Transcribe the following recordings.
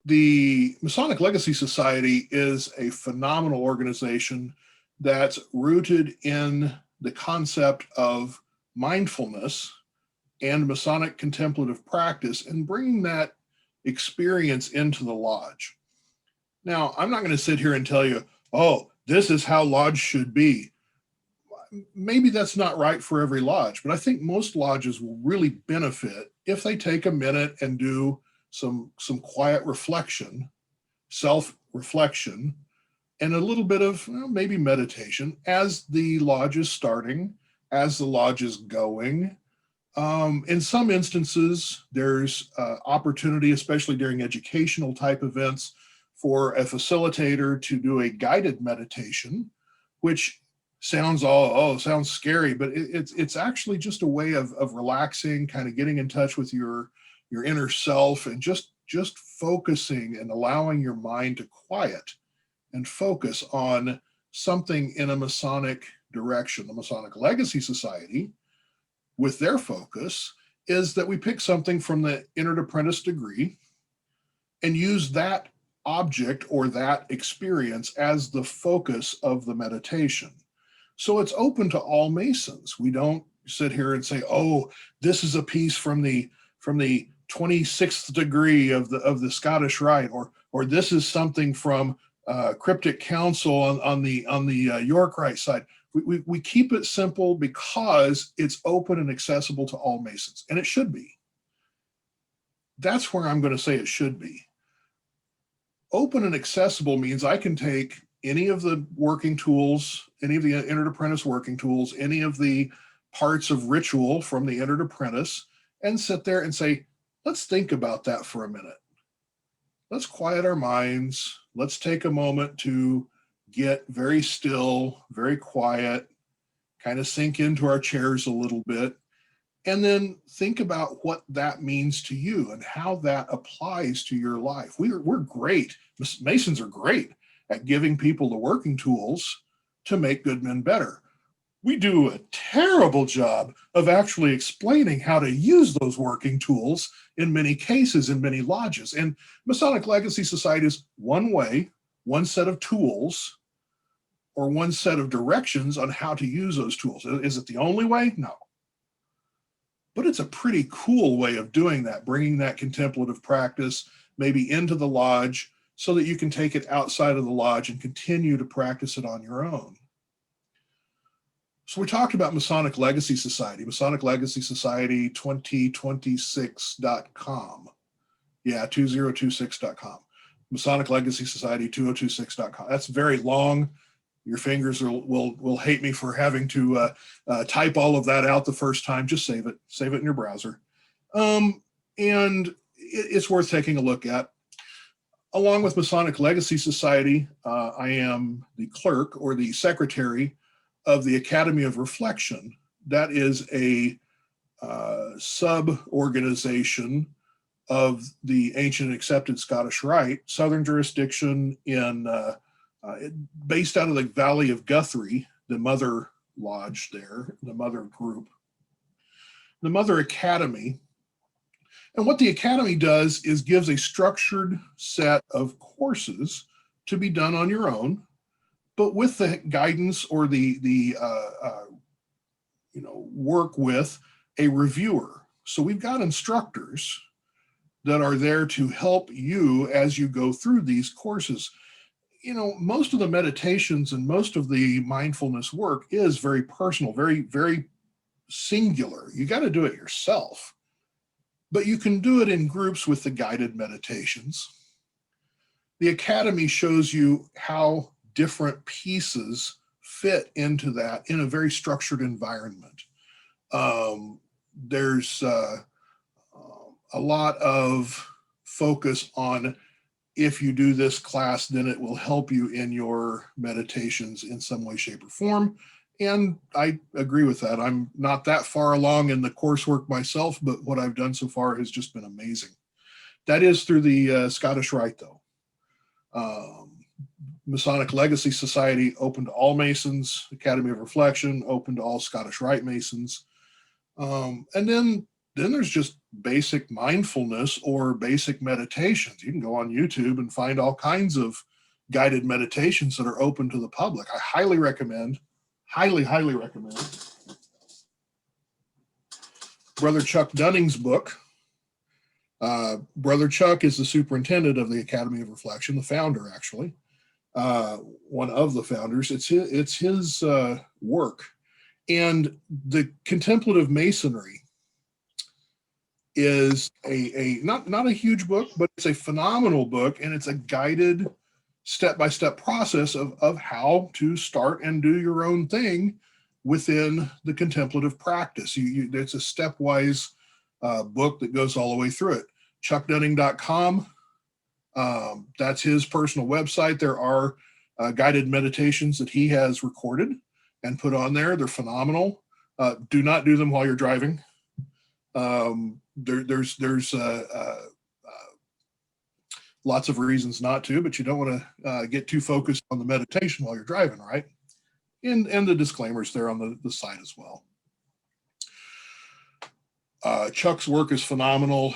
The Masonic Legacy Society is a phenomenal organization that's rooted in the concept of mindfulness and Masonic contemplative practice and bringing that experience into the lodge. Now, I'm not going to sit here and tell you, oh, this is how lodge should be. Maybe that's not right for every lodge, but I think most lodges will really benefit if they take a minute and do some quiet reflection, self-reflection, and a little bit of maybe meditation as the lodge is starting, as the lodge is going. In some instances, there's opportunity, especially during educational type events, for a facilitator to do a guided meditation, which sounds sounds scary, but it's actually just a way of relaxing, kind of getting in touch with your inner self and just focusing and allowing your mind to quiet and focus on something in a Masonic direction. The Masonic Legacy Society, with their focus, is that we pick something from the entered apprentice degree and use that object or that experience as the focus of the meditation. So it's open to all Masons. We don't sit here and say, oh, this is a piece from the 26th degree of the Scottish Rite, or this is something from Cryptic Council on the York Rite side. We keep it simple because it's open and accessible to all Masons, and it should be. That's where I'm going to say it should be. Open and accessible means I can take any of the working tools, any of the entered apprentice working tools, any of the parts of ritual from the entered apprentice, and sit there and say, let's think about that for a minute. Let's quiet our minds. Let's take a moment to get very still, very quiet, kind of sink into our chairs a little bit, and then think about what that means to you and how that applies to your life. We're great. Masons are great at giving people the working tools to make good men better. We do a terrible job of actually explaining how to use those working tools in many cases, in many lodges. And Masonic Legacy Society is one way, one set of tools, or one set of directions on how to use those tools. Is it the only way? No. But it's a pretty cool way of doing that, bringing that contemplative practice maybe into the lodge so that you can take it outside of the lodge and continue to practice it on your own. So we talked about Masonic Legacy Society, Masonic Legacy Society 2026.com. Yeah, 2026.com. Masonic Legacy Society 2026.com. That's very long. Your fingers will hate me for having to type all of that out the first time. Just save it in your browser. And it's worth taking a look at. Along with Masonic Legacy Society, I am the clerk or the secretary of the Academy of Reflection. That is a sub-organization of the ancient accepted Scottish Rite, Southern jurisdiction based out of the Valley of Guthrie, the mother lodge there, the mother group, the mother academy. And what the academy does is gives a structured set of courses to be done on your own, but with the guidance or the work with a reviewer. So we've got instructors that are there to help you as you go through these courses. Most of the meditations and most of the mindfulness work is very personal, very, very singular. You got to do it yourself, but you can do it in groups with the guided meditations. The academy shows you how different pieces fit into that in a very structured environment. There's a lot of focus on, if you do this class, then it will help you in your meditations in some way, shape, or form. And I agree with that. I'm not that far along in the coursework myself, but what I've done so far has just been amazing. That is through the Scottish Rite, though. Masonic Legacy Society, open to all Masons. Academy of Reflection, open to all Scottish Rite Masons. And then then there's just basic mindfulness or basic meditations. You can go on YouTube and find all kinds of guided meditations that are open to the public. I highly recommend, highly recommend Brother Chuck Dunning's book. Brother Chuck is the superintendent of the Academy of Reflection, the founder, actually, one of the founders. It's his work. And the Contemplative Masonry is not a huge book, but it's a phenomenal book, and it's a guided step-by-step process of how to start and do your own thing within the contemplative practice. It's a stepwise book that goes all the way through it. ChuckDunning.com, that's his personal website. There are guided meditations that he has recorded and put on there. They're phenomenal. Do not do them while you're driving. There's lots of reasons not to, but you don't want to get too focused on the meditation while you're driving, right? And the disclaimers there on the side as well. Chuck's work is phenomenal.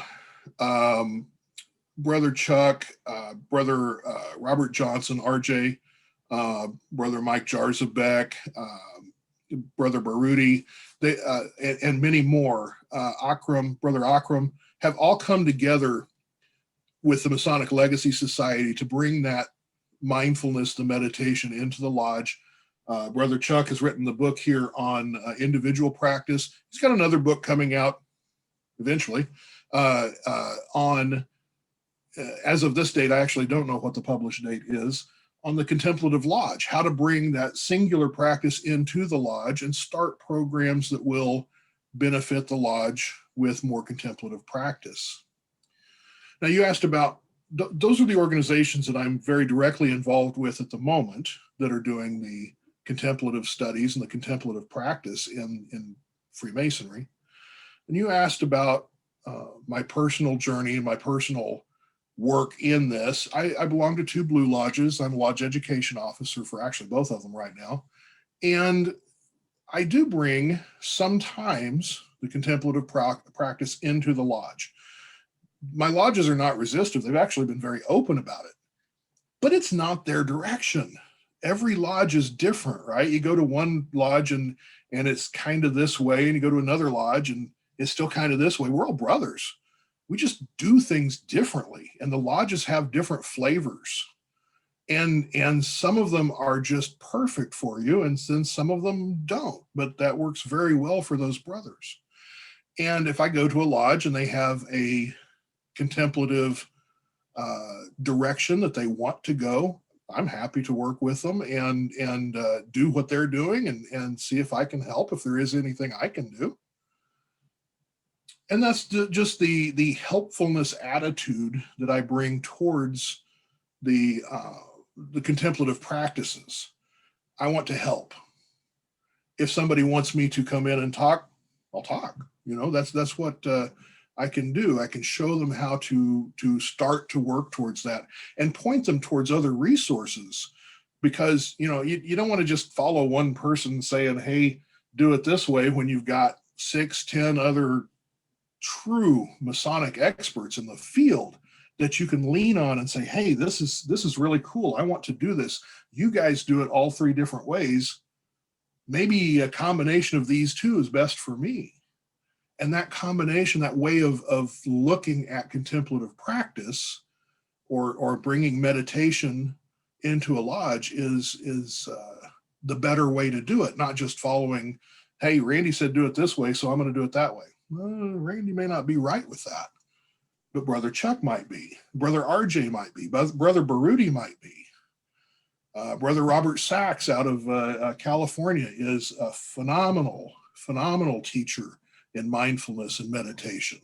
Brother Chuck, Brother Robert Johnson, RJ, Brother Mike Jarzabek, Brother Baruti, and many more, Brother Akram, have all come together with the Masonic Legacy Society to bring that mindfulness, the meditation into the lodge. Brother Chuck has written the book here on individual practice. He's got another book coming out eventually on, as of this date, I actually don't know what the published date is, on the contemplative lodge, how to bring that singular practice into the lodge and start programs that will benefit the lodge with more contemplative practice. Now, you asked about, those are the organizations that I'm very directly involved with at the moment that are doing the contemplative studies and the contemplative practice in Freemasonry. And you asked about my personal journey and my personal work in this. I belong to 2 Blue Lodges. I'm a lodge education officer for actually both of them right now. And I do bring sometimes the contemplative practice into the lodge. My lodges are not resistive. They've actually been very open about it, but it's not their direction. Every lodge is different, right? You go to one lodge and it's kind of this way, and you go to another lodge and it's still kind of this way. We're all brothers. We just do things differently, and the lodges have different flavors, and some of them are just perfect for you, and then some of them don't, but that works very well for those brothers. And if I go to a lodge and they have a contemplative direction that they want to go, I'm happy to work with them and do what they're doing and see if I can help, if there is anything I can do. And that's just the helpfulness attitude that I bring towards the contemplative practices. I want to help. If somebody wants me to come in and talk, I'll talk. You know, that's what I can do. I can show them how to start to work towards that and point them towards other resources, because you don't want to just follow one person saying, hey, do it this way, when you've got 6-10 other true Masonic experts in the field that you can lean on and say, hey, this is really cool. I want to do this. You guys do it all 3 different ways. Maybe a combination of these 2 is best for me. And that combination, that way of looking at contemplative practice or bringing meditation into a lodge is the better way to do it, not just following, hey, Randy said do it this way, so I'm going to do it that way. Randy may not be right with that, but Brother Chuck might be. Brother RJ might be. Brother Baruti might be. Brother Robert Sachs out of California is a phenomenal teacher in mindfulness and meditation,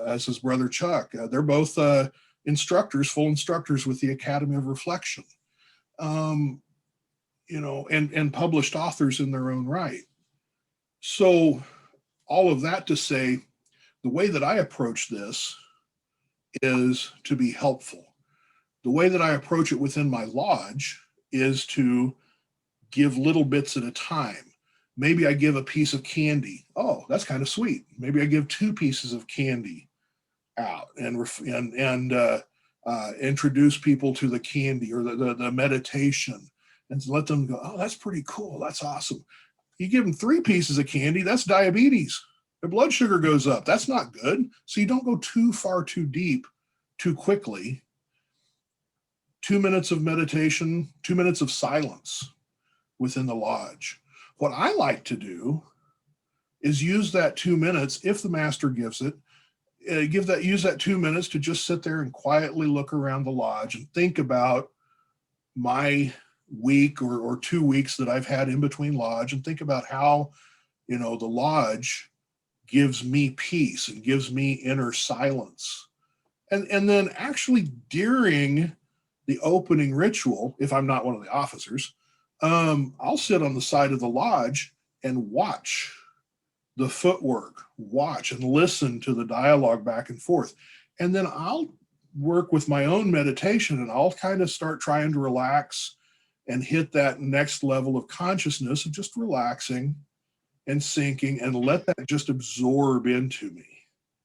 as is Brother Chuck. They're both instructors, full instructors with the Academy of Reflection, and published authors in their own right. So all of that to say, the way that I approach this is to be helpful. The way that I approach it within my lodge is to give little bits at a time, Maybe I give a piece of candy. Oh, that's kind of sweet. Maybe I give 2 pieces of candy out and introduce people to the candy or the meditation and let them go, oh, that's pretty cool. That's awesome. You give them 3 pieces of candy, that's diabetes. Their blood sugar goes up. That's not good. So you don't go too far too deep too quickly. 2 minutes of meditation, 2 minutes of silence within the lodge. What I like to do is use that 2 minutes, if the master gives it, use that 2 minutes to just sit there and quietly look around the lodge and think about my week or 2 weeks that I've had in between lodge, and think about how, the lodge gives me peace and gives me inner silence. And then actually during the opening ritual, if I'm not one of the officers, I'll sit on the side of the lodge and watch the footwork, watch and listen to the dialogue back and forth. And then I'll work with my own meditation, and I'll kind of start trying to relax and hit that next level of consciousness of just relaxing and sinking, and let that just absorb into me.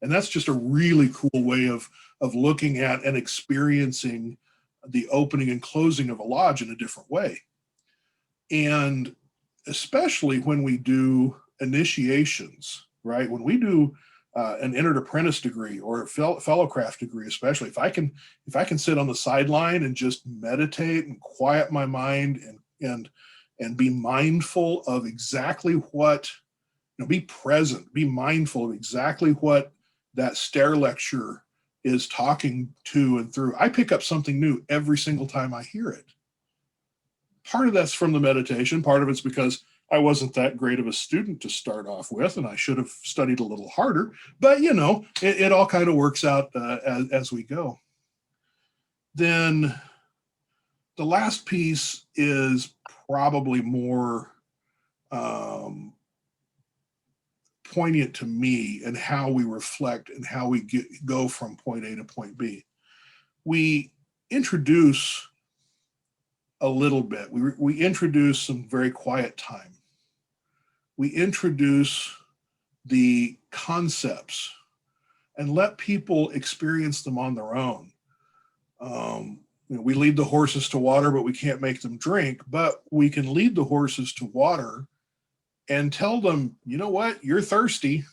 And that's just a really cool way of looking at and experiencing the opening and closing of a lodge in a different way. And especially when we do initiations, right? When we do an entered apprentice degree or a fellowcraft degree, especially if I can sit on the sideline and just meditate and quiet my mind and be mindful of exactly what, be present, be mindful of exactly what that stair lecture is talking to and through. I pick up something new every single time I hear it. Part of that's from the meditation. Part of it's because I wasn't that great of a student to start off with, and I should have studied a little harder. But, it all kind of works out as we go. Then the last piece is probably more poignant to me and how we reflect and how we go from point A to point B. We introduce a little bit. We introduce some very quiet time. We introduce the concepts and let people experience them on their own. We lead the horses to water, but we can't make them drink. But we can lead the horses to water and tell them, you know what, you're thirsty.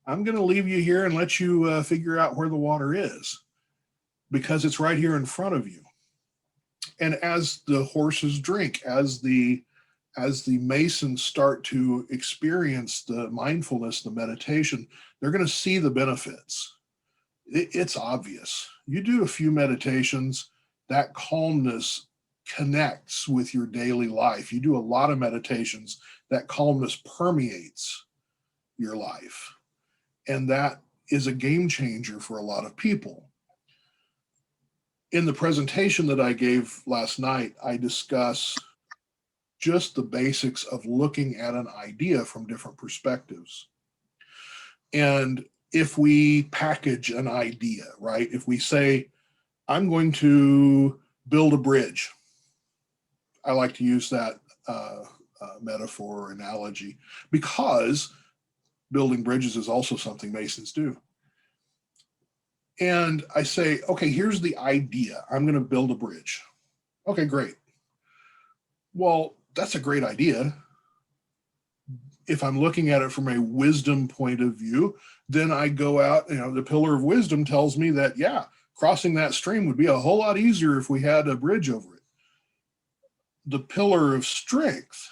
I'm going to leave you here and let you figure out where the water is, because it's right here in front of you. And as the horses drink, as the Masons start to experience the mindfulness, the meditation, they're going to see the benefits. It's obvious. You do a few meditations, that calmness connects with your daily life. You do a lot of meditations, that calmness permeates your life. And that is a game changer for a lot of people. In the presentation that I gave last night, I discuss just the basics of looking at an idea from different perspectives. And if we package an idea, right? If we say, I'm going to build a bridge. I like to use that metaphor or analogy because building bridges is also something Masons do. And I say, okay, here's the idea. I'm going to build a bridge. Okay, great. Well, that's a great idea. If I'm looking at it from a wisdom point of view, then I go out, the pillar of wisdom tells me that, yeah, crossing that stream would be a whole lot easier if we had a bridge over it. The pillar of strength,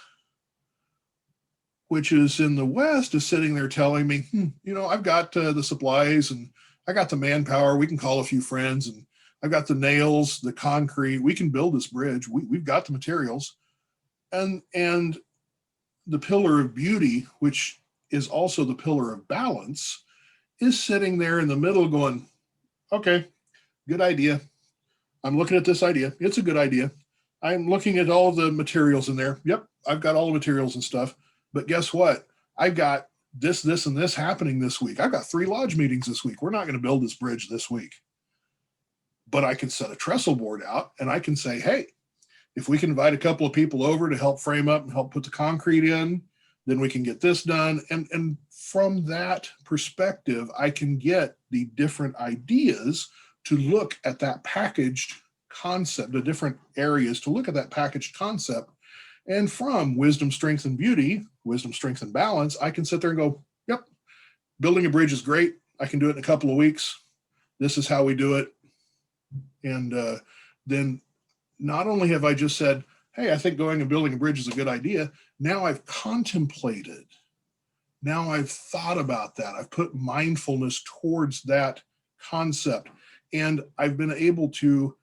which is in the West, is sitting there telling me, I've got the supplies and I got the manpower. We can call a few friends, and I've got the nails, the concrete. We can build this bridge. We've got the materials. And the pillar of beauty, which is also the pillar of balance, is sitting there in the middle going, okay, good idea. I'm looking at this idea. It's a good idea. I'm looking at all the materials in there. Yep, I've got all the materials and stuff. But guess what? I've got this, and this happening this week. I've got 3 lodge meetings this week. We're not going to build this bridge this week. But I can set a trestle board out and I can say, hey, If we can invite a couple of people over to help frame up and help put the concrete in, then we can get this done. And from that perspective, I can get the different ideas to look at that packaged concept, the different areas to look at that packaged concept. And from wisdom, strength, and beauty, wisdom, strength, and balance, I can sit there and go, yep, building a bridge is great. I can do it in a couple of weeks. This is how we do it. And then not only have I just said, hey, I think going and building a bridge is a good idea. Now I've contemplated. Now I've thought about that. I've put mindfulness towards that concept. And I've been able to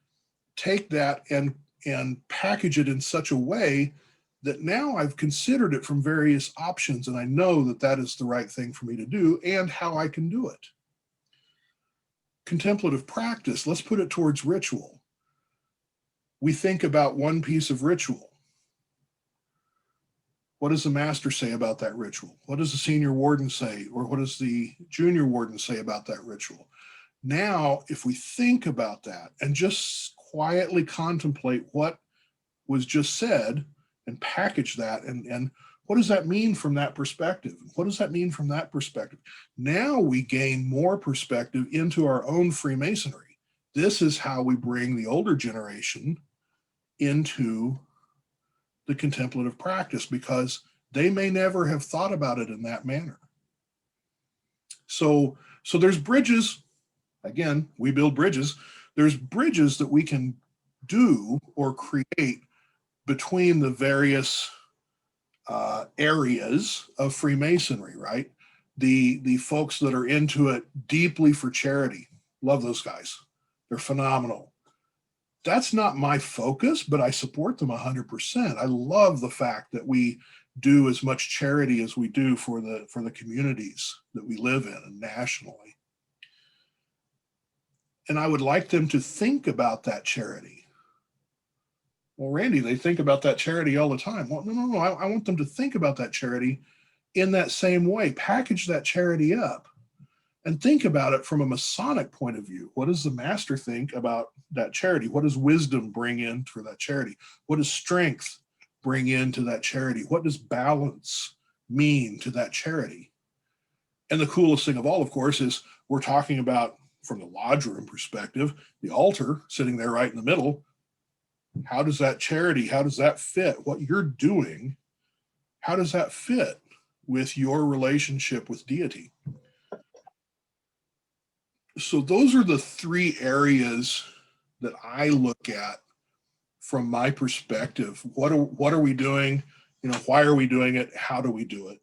take that and package it in such a way that now I've considered it from various options, and I know that that is the right thing for me to do and how I can do it. Contemplative practice, let's put it towards ritual. We think about one piece of ritual. What does the master say about that ritual? What does the senior warden say? Or what does the junior warden say about that ritual? Now, if we think about that and just quietly contemplate what was just said and package that, and what does that mean from that perspective? What does that mean from that perspective? Now we gain more perspective into our own Freemasonry. This is how we bring the older generation into the contemplative practice, because they may never have thought about it in that manner. So there's bridges. Again, we build bridges. There's bridges that we can do or create between the various areas of Freemasonry, right? The folks that are into it deeply for charity, love those guys. They're phenomenal. That's not my focus, but I support them 100%. I love the fact that we do as much charity as we do for the communities that we live in and nationally. And I would like them to think about that charity. Well, Randy, they think about that charity all the time. Well, no. I want them to think about that charity in that same way. Package that charity up and think about it from a Masonic point of view. What does the master think about that charity? What does wisdom bring in for that charity? What does strength bring into that charity? What does balance mean to that charity? And the coolest thing of all, of course, is we're talking about, from the lodge room perspective, the altar sitting there right in the middle. How does that charity, how does that fit? What you're doing, how does that fit with your relationship with deity? So those are the three areas that I look at from my perspective. What are we doing? Why are we doing it? How do we do it?